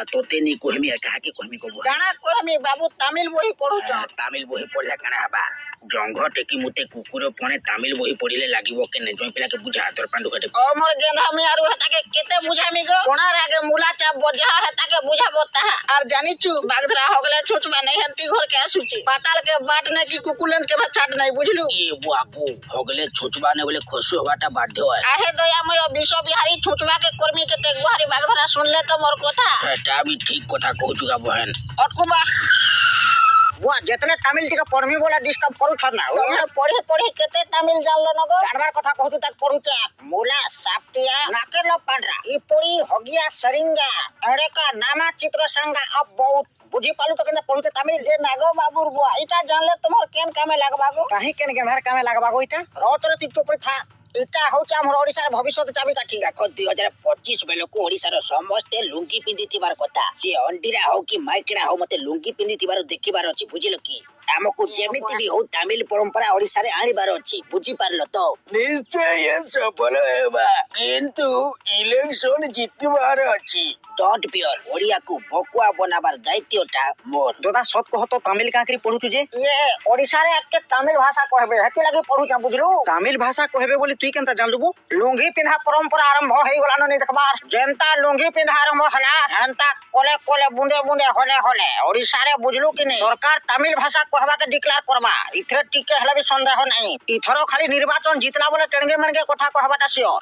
बुआ तोते नी कहमी कहा के कहमी को बुआ गाना कहमी बाबू तमिल बही पढुछ तमिल बही पढ़ले काना हबा जंघ टेकी मुते कुकुर पणे तमिल बही पढ़िले लागिवो केने जोई पिला के बुझा तोर पांडु कटे ओ मोर गेंधा मी आरु हता के केते बुझामी गो कोना रागे मुला चा बजा हता के बुझाबो ता आर जानी छु बागधरा होगले छोचबा नहीं हंती घर के आसुची पाताल के बाट ने की कुकुलेंस के छाट नहीं बुझलु ये बाबू होगले छोचबा ने बोले खसु हवाटा बाध्य है आहे दयामय विश्व बिहारी छोचबा के कर्मी के ते गुहारी बागधरा सुनले तो मोर कथा एटा भी ठीक कथा कहचुगा बहन अटकुबा वो जितने तमिल टिका पढ़मी बोला डिस्टर्ब करू छना ओ पढ़े पढ़े केते तमिल जानलो नगो जानवर कथा कहतु तक पढुते मूला सापटिया नाकेलो पांडरा ई पोड़ी होगिया सरिंगा एड़े का नामा चित्र संगा अब बहुत बुझी पालू तो केना पढुते तमिल जे नागो बाबूर बुआ इटा जानले तुमर केन कामे लागबागो काहे केन के भार कामे लागबागो इटा रोतरती चोपड़ी था इटा होचा हमर ओडिसा रे भविष्य चाबी काठी देखो 2025 बेलो को ओडिसा रो समस्त लुंगी पिंदी थिबार कथा से अंडीरा हो कि माइकड़ा हो मते लुंगी पिंदी थिबार देखिबार अछि बुझिलो कि हमको जेमिति भी हो तमिल परंपरा ओडिसा रे आनिबार अछि बुझी पारलो तो निश्चय सफल हेबा किंतु इलेक्शन जितबार अछि डोंट फियर ओडिया को बकुआ बनाबार दायित्वटा मोर दोदा सत कह तो तमिल काकरी पढुछु जे ये ओडिसा रे के तमिल भाषा कहबे हेती लागि पढुछ बुझलु तमिल भाषा कहबे बोली तुई केनता जानलुबो लुंगी पिन्हा परंपरा आरंभ होई गलानो नै देखबार जनता लुंगी पिन्हा आरंभ हला हंता कोले कोले बुंदे बुंदे होले होले ओडिसा रे बुझलु कि नै सरकार तमिल भाषा कहबा के डिक्लेयर करबा इथरे टिके हला भी संदेह नै इथरो खाली निर्वाचन जितला बोले टेंगे मनगे कथा कहबाटा सियोर